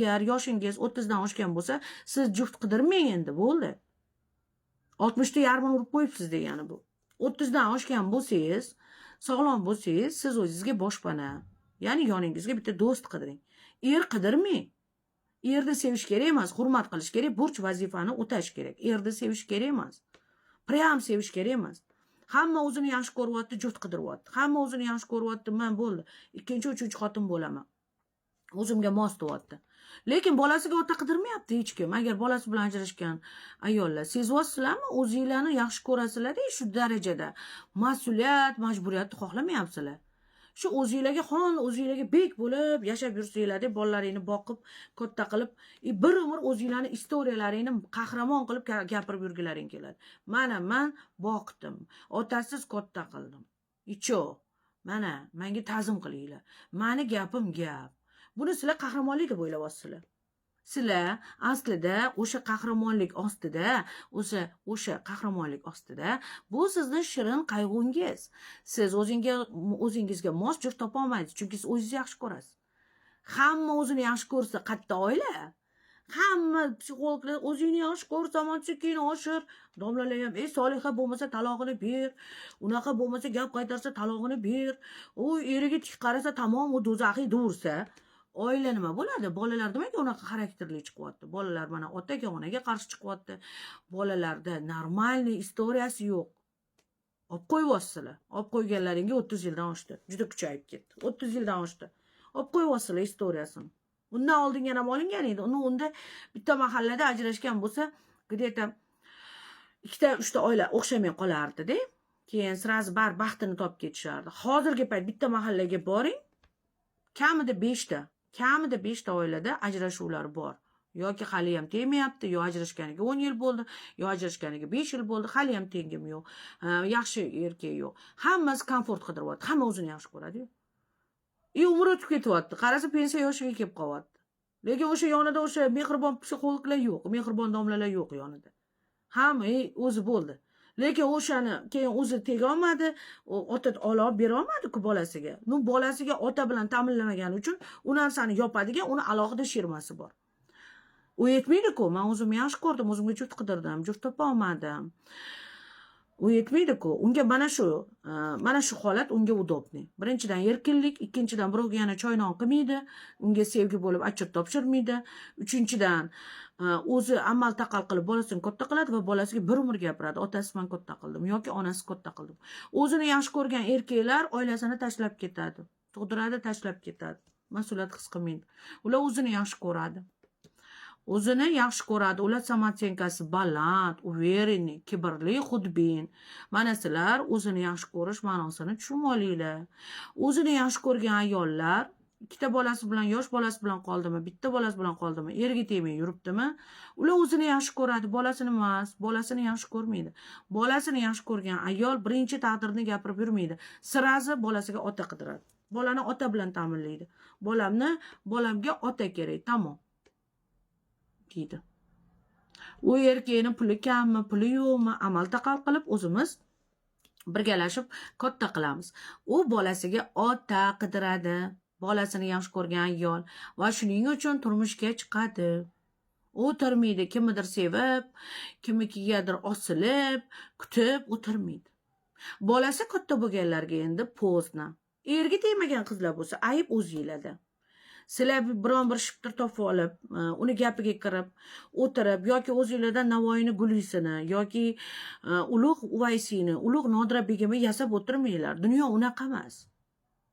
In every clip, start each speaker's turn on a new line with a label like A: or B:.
A: Agar yoshingiz 30 dan oshgan bo'lsa, siz juft qidirmang endi, bo'ldi. 60 ta yarmini urib qo'yibsiz degani bu. 30 dan oshgan bo'lsangiz, sog'lom bo'lsangiz, siz o'zingizga boshpana, ya'ni yoningizga bitta do'st qidiring. Qidirmang. Erni sevish kerak emas, hurmat qilish kerak, burch vazifani o'tash kerak. Erni sevish kerak emas. Prям sevish kerak emas. Hamma o'zini yaxshi ko'ryapti, juft qidiryapti. Hamma o'zini yaxshi ko'ryapti, men bo'ldi. Ikkinchi, uchinchi xotin bo'laman. O'zimga mos tuyapti. Lekin bolasiga ota qidirmayapti hech kim. Agar bolasi bilan ajrashgan ayollar sezyapsizlarmi? O'zingizlarni yaxshi ko'rasizlar-da, shu darajada mas'uliyat, majburiyatni xohlamayapsizlar. Shu o'zingizlarga xon, o'zingizlarga bek bo'lib yashab yursanglar deb bolalaringni boqib, katta qilib, bir umr o'zingizlarning istoriyalaringni qahramon qilib gapirib yurgilaring keladi. Mana men boqdim, otasiz katta qildim. Icho, mana menga ta'zim qilinglar. Meni gapim gap. Buni sizlar qahramonlik deb o'ylayapsizlar. Sizlar aslida o'sha qahramonlik ostida bu sizning shirin qayg'ungiz. Siz o'zingizga mos juft topa olmaysiz, chunki siz o'zingizni yaxshi ko'rasiz. Hamma o'zini yaxshi ko'rsa, qatta oila. Hamma psixologlar o'zingni yaxshi ko'rsa, keyin oshir. Domlalar ham, Soliha bo'lmasa talog'ini ber, unaqa bo'lmasa gap qaytarsa talog'ini ber. U eriga tik qarasa tamom, u do'zaxiy dursa. Oila nima bo'ladi? Bolalar nimaga unaqa xarakterli chiqyapti? Bolalar mana otaga, onaga qarshi chiqyapti. Bolalarda normalniy istoriyasi yo'q. Olib qo'yyapsizlar. Olib qo'yganlaringga 30 yildan oshdi. Juda kuchayib ketdi. 30 yildan oshdi. Olib qo'yyapsizlar istoriyasini. Undan oldinga ham olingan edi. Unda bitta mahallada ajrashgan bo'lsa, где-то 2-3 ta oila o'xshamay qolardi-da. Keyin sirazi baxtini topib ketishardi. Hozirgi payt bitta mahallaga boring, kamida 5 ta oilada ajrashuvlar bor. Yoki hali ham tegmayapti, yo ajrashganiga 10 yil bo'ldi, yo ajrashganiga 5 yil bo'ldi, hali ham tengim yo'q. Yaxshi erkak yo'q. Hammasi komfort qidiryapti. Hamma o'zini yaxshi ko'radi-yu. Umr o'tib ketyapti. Qarasa pensiya yoshiga kelib qolyapti. Lekin o'sha yonida o'sha mehribon psixologlar yo'q, mehribon domlalar yo'q yonida. Hamma o'zi bo'ldi. Lekin o'shani keyin o'zi tega olmadi, ota olib bera olmadi-ku bolasiga. Bolasiga ota bilan ta'minlamagani uchun u narsani yopadigan, uni alohida shirmasi bor. U yetmaydi-ku. Men o'zimni yaxshi ko'rdim, o'zimga juft qidirdim, juft topa olmadim. U yetmaydi-ku. Unga mana shu holat unga udobni. Birinchidan erkinlik, ikkinchidan birovga yana choynon qilmaydi, unga sevgi bo'lib achchiq topshirmaydi. Uchinchidan o'zi amal taqal qilib bolasini katta qiladi va bolasiga bir umr gapiradi. Otasi men katta qildim yoki onasi katta qildim. O'zini yaxshi ko'rgan erkaklar oilasini tashlab ketadi. Tug'diradi, tashlab ketadi. Mas'uliyat his qilmaydi. Ular o'zini yaxshi ko'radi. Ular samotsenkasi baland, uverенный, kibrli, xudbin. Mana sizlar o'zini yaxshi ko'rish ma'nosini tushunib olinglar. O'zini yaxshi ko'rgan ayollar ikkita bolasi bilan, yosh bolasi bilan qoldimi, bitta bolasi bilan qoldimi, erga tegmay yuribdimi? Ular o'zini yaxshi ko'radi, bolasini emas, bolasini yaxshi ko'rmaydi. Bolasini yaxshi ko'rgan ayol birinchi taqdirni gapirib yurmaydi. Sirazi bolasiga ota qidiradi. Bolani ota bilan ta'minlaydi. Bolamga ota kerak, tamom. deydi. U erkakning puli kammi, puli yo'qmi, amal taqal qilib o'zimiz birgalashib katta qilamiz. U bolasiga ota qidiradi, bolasini yaxshi ko'rgan ayol va shuning uchun turmushga chiqadi. O'tirmaydi, kimnidir sevib, kimnikigadir osilib, kutib o'tirmaydi. Bolasi katta bo'lganlarga endi po'zna. Erga tegmagan qizlar bo'lsa, ayb o'zingizlarda. Sizlar biron bir shiptir topib olib, uni gapiga kirib, o'tirib, yoki o'zingizlardan Navoiyni Gulisini, yoki ulug' Uvaysiyni, ulug' Nodira begimni yasab o'tirmanglar. Dunyo unaqa emas.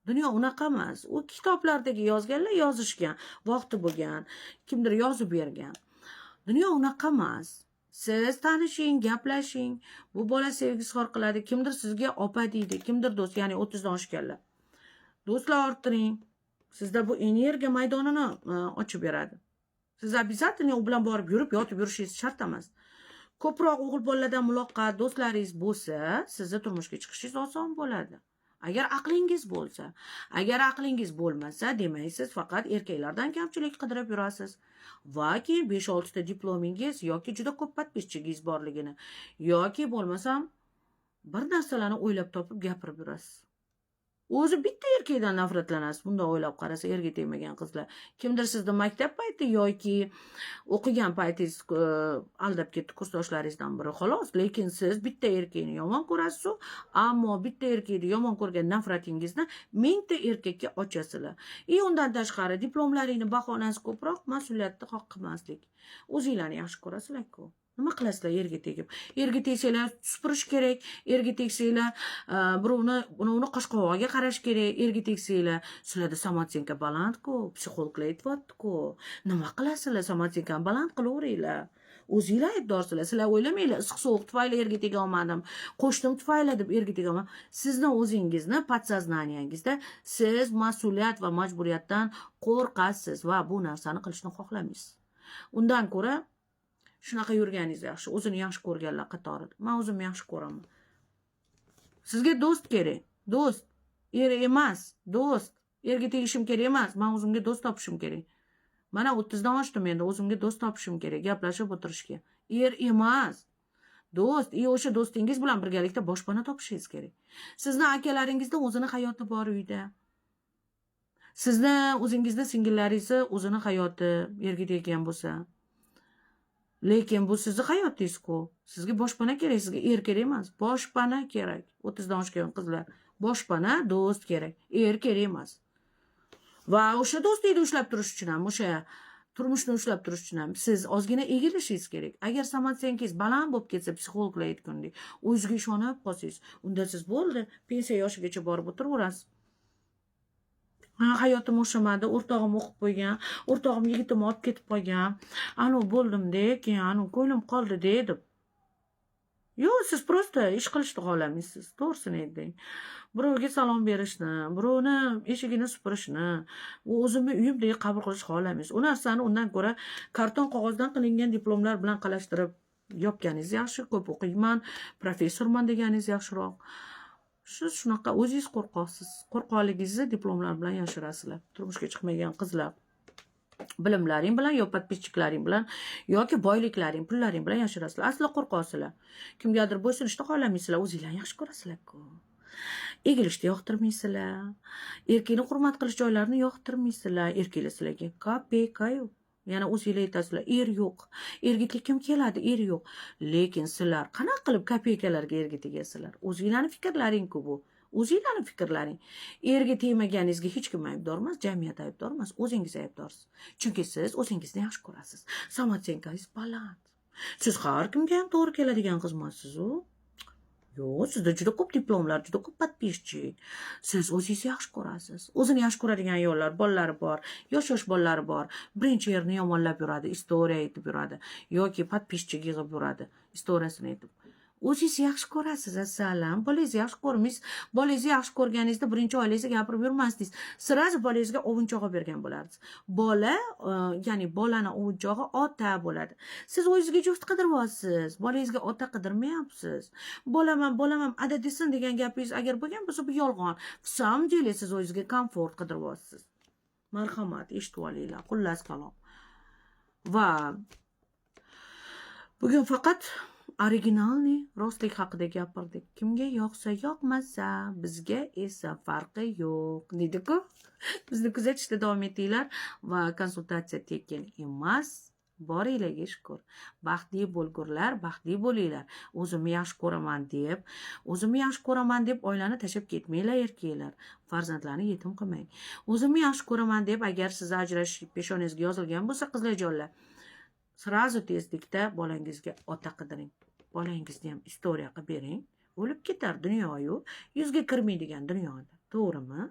A: Dunyo unaqa emas. U kitoblardagi yozganlar yozishgan, vaqti bo'lgan, kimdir yozib bergan. Dunyo unaqa emas. Siz tanishing, gaplashing. Bu bola sevgi izhor qiladi. Kimdir sizga opa deydi, kimdir do'st, ya'ni 30 dan oshganlar. Do'stlar orttiring. Sizda bu energiya maydonini ochib beradi. Siz обязательно u bilan borib yurib, yotib yurishingiz shart emas. Ko'proq o'g'il bolalardan muloqot, do'stlaringiz bo'lsa, sizni turmushga chiqishingiz oson bo'ladi. Agar aqlingiz bo'lsa, agar aqlingiz bo'lmasa, demak siz faqat erkaklardan kamchilik qidirib yurasiz. Va keyin 5-6 ta diplomingiz yoki juda ko'p podpischingiz borligini yoki bo'lmasam bir narsalarni o'ylab topib gapirib yurasiz. o'zi bitta erkakdan nafratlanasiz. Bunday o'ylab qarasa, erga tegmagan qizlar. Kimdir sizni maktab payti yoki o'qigan paytingiz aldab ketdi kursdoshlaringizdan biri xolos. Lekin siz bitta erkakni yomon ko'rasiz, ammo bitta erkakni yomon ko'rgan nafratingizni mingta erkakka ochasizlar. Undan tashqari diplomlaringni bahonasi ko'proq, mas'uliyatni haq qilmaslik. O'zinglarni yaxshi ko'rasizlar-ku. Nima qilasizlar erga tegib? Erga tegsanglar supurish kerak, erga tegsanglar birovni qosh-qovog'iga qarash kerak, erga tegsanglar sizlarda samotsenka baland-ku, psixologlar aytyapti-ku. Nima qilasizlar? Samotsenkani baland qilaveringlar. O'zinglar aybdorsizlar. Sizlar o'ylamanglar, issiq sovuq tufayli erga tega olmadim, qo'shnim tufayli deb erga tega olmadim. Sizni o'zingizni podsoznaniyangizda siz mas'uliyat va majburiyatdan qo'rqasiz va bu narsani qilishni xohlamaysiz. Undan ko'ra shunaqa yurganingiz yaxshi. O'zini yaxshi ko'rganlar qatorida. Men o'zimni yaxshi ko'raman. Sizga do'st kerak. Do'st. Er emas, do'st. Erga tegishim kerak emas. Men o'zimga do'st topishim kerak. Mana 30 dan oshdim endi, o'zimga do'st topishim kerak, gaplashib o'tirishga. Er emas. Do'st, o'sha do'stingiz bilan birgalikda boshpana topishingiz kerak. Sizni akalaringizda o'zini hayoti bor uyda. Sizni o'zingizda singillaringizni o'zini hayoti erga teggan bo'lsa, lekin bu sizni hayotingiz-ku. Sizga boshpana kerak, sizga er kerak emas, boshpana kerak. 30 dan oshgan qizlar, boshpana, do'st kerak, er kerak emas. Va o'sha do'stlikni ushlab turish uchun ham, o'sha turmushni ushlab turish uchun ham siz ozgina egilishingiz kerak. Agar samotsenkangiz baland bo'lib ketsa, psixologlar aytgandek, o'zingizga ishonib qolsangiz, unda siz bo'ldi, pensiya yoshigacha borib o'tiraverasiz. Hayotim o'xshamadi, o'rtog'im o'qib qo'ygan, o'rtog'im yigitimni olib ketib qolgan, anu bo'ldim-de, keyin anu ko'nglim qoldi-de deb. Yo'q, siz prosta ish qilishni xohlamaysiz. To'g'risini ayting. Birovga salom berishni, birovni eshigini supurishni, o'zimni uyimdek qabul qilishni xohlamaysiz. U narsani undan ko'ra karton qog'ozdan qilingan diplomlar bilan qalashtirib yopganingiz yaxshi. Ko'p o'qiyman, professorman deganingiz yaxshiroq. Siz shunaqa o'zingiz qo'rqoqsiz. Qo'rqoqligingizni diplomlar bilan yashirasizlar. Turmushga chiqmagan qizlar. Bilimlaring bilan yo podpischiklaring bilan yoki boyliklaring, pullaring bilan yashirasizlar. Asli qo'rqoqsizlar. Kimgadir bo'ysunishni xohlamaysizlar, o'zinglarni yaxshi ko'rasizlar-ku. Egilishni yoqtirmaysizlar. Erkakni hurmat qilish joylarini yoqtirmaysizlar. Erkaklar sizlarga kopeyka yo'q. Yana o'zinglar aytasizlar, er yo'q. Erga kim keladi, er yo'q. Lekin sizlar qanaqa qilib kopeykalarga erga tegasizlar? O'zinglarning fikrlaring-ku bu. O'zinglarning fikrlaring. Erga tegmaganingizga hech kim aybdor emas, jamiyat aybdor emas, o'zingiz aybdorsiz. Chunki siz o'zingizni yaxshi ko'rasiz. Samotsenkangiz baland. Siz har kimga ham to'g'ri keladigan qiz emassiz-ku. Yo'q, sizda juda ko'p diplomlar, juda ko'p podpischi. Siz o'zingizni yaxshi ko'rasiz. O'zini yaxshi ko'radigan ayollar, bolalari bor, yosh bolalari bor. Birinchi yerni yomonlab yuradi, istoriya aytib yuradi yoki podpischi yig'ib yuradi, istoriyasini aytib. O'zingizni yaxshi ko'rasiz, assalom. Bolangizni yaxshi ko'rmaysiz. Bolangizni yaxshi ko'rganingizda birinchi oilangizga gapirib yurmasdingiz. Sirazi bolangizga ovunchog'i bergan bo'lardingiz. Bola, ya'ni bolani ovunchog'i ota bo'ladi. Siz o'zingizga juft qidiryapsiz, bolangizga ota qidirmayapsiz. Bolaman ada desin degan gapingiz agar bo'lgan bo'lsa, bu yolg'on. В самом деле siz o'zingizga komfort qidiryapsiz. Marhamat, eshitib olinglar. Xullas kalom. Va bugun faqat originalniy rostlik haqida gapirdik. Kimga yoqsa yoqmasa, bizga esa farqi yo'q. Deydi-ku. Bizni kuzatishda davom etinglar va konsultatsiya tekin emas. Boringlarga shukr. Baxtli bo'lgurlar, baxtli bo'linglar. O'zimni yaxshi ko'raman deb oilani tashlab ketmanglar erkaklar. Farzandlarni yetim qilmang. O'zimni yaxshi ko'raman deb agar siz ajrashish peshonangizga yozilgan bo'lsa, qizlarjonlar, srazu tezlikda bolangizga ota qidiring. Bolangizni ham istoriya qilib bering. O'lib ketar dunyo-yu, yuzga kirmaydigan dunyoda. To'g'rimi?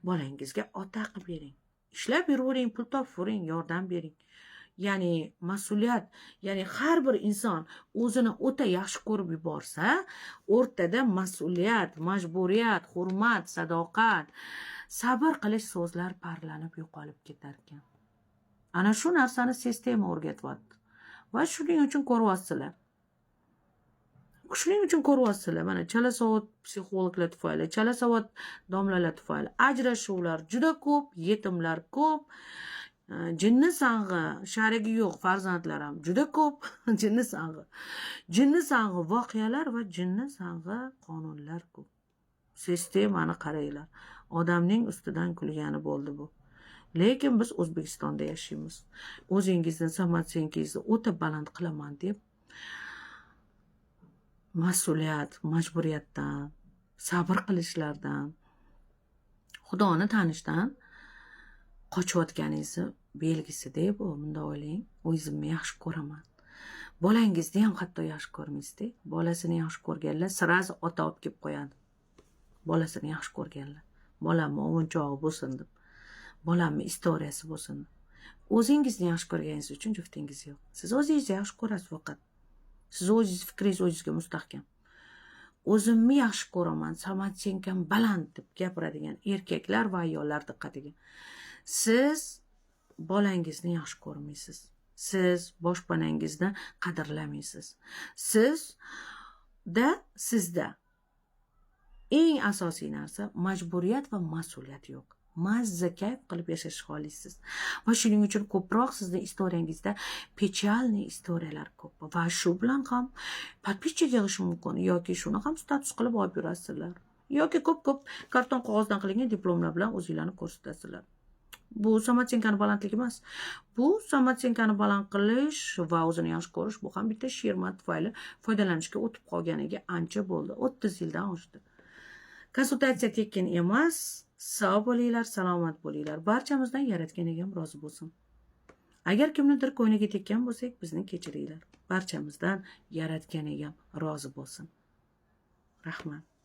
A: Bolangizga ota qilib bering. Ishlab yuravering, pul topib yordam bering. Ya'ni mas'uliyat, ya'ni har bir inson o'zini o'ta yaxshi ko'rib yuborsa, o'rtada mas'uliyat, majburiyat, hurmat, sadoqat, sabr qilish so'zlar parlanib yo'qolib ketar ekan. Ana shu narsani sistema o'rgatyapti. Va shuning uchun ko'ryapsizlar. Mana chalasavod psixologlar tufayli, chalasavod domlalar tufayli ajrashuvlar juda ko'p, yetimlar ko'p, jinni sang'i, sharigi yo'q farzandlar ham juda ko'p, jinni sang'i voqealar va jinni sang'i qonunlar ko'p. Sistemani qaranglar. Odamning ustidan kulgani bo'ldi bu. Lekin biz O'zbekistonda yashaymiz. O'zingizni, samatsengizni o'ta baland qilaman deb mas'uliyat, majburiyatdan, sabr qilishlardan, Xudoni tanishdan qochayotganingizni belgisi-da bu. Bunda o'ylang, o'zimni yaxshi ko'raman. Bolangizni ham hatto yaxshi ko'rmaysiz-da. Bolasini yaxshi ko'rganlar sirazi ota olib kelib qo'yadi. Bolasini yaxshi ko'rganlar. Bolamni o'yinchog'i bo'lsin deb. Bolamni istoriyasi bo'lsin deb. O'zingizni yaxshi ko'rganingiz uchun juftingiz yo'q. Siz o'zingizni yaxshi ko'rasiz faqat. Siz o'zingiz fikringiz o'zingizga mustahkam. O'zimni yaxshi ko'raman, samatsenkam baland deb gapiradigan erkaklar va ayollar diqqatiga. Siz bolangizni yaxshi ko'rmaysiz. Siz boshpanangizni qadrlamaysiz. Sizda eng asosiy narsa majburiyat va mas'uliyat yo'q. Mazza kayf qilib yashashni xohlaysiz. Va shuning uchun ko'proq sizning istoriyangizda pechalniy istoriyalar ko'p. Va shu bilan ham подписчик yig'ish mumkin yoki shuni ham status qilib olib yurasizlar. Yoki ko'p karton qog'ozdan qilingan diplomlar bilan o'zinglarni ko'rsatasizlar. Bu samatsenkani balandlik emas. Bu samatsenkani baland qilish va o'zini yaxshi ko'rish, bu ham bitta shirma tufayli foydalanishga o'tib qolganiga ancha bo'ldi. 30 yildan oshdi. Konsultatsiya tekin emas. Sog' bo'linglar, salomat bo'linglar. Barchamizdan Yaratgan egam rozi bo'lsin. Agar kimnidir ko'ngliga tekkan bo'lsak, bizni kechiringlar. Barchamizdan Yaratgan egam rozi bo'lsin. Rahmat.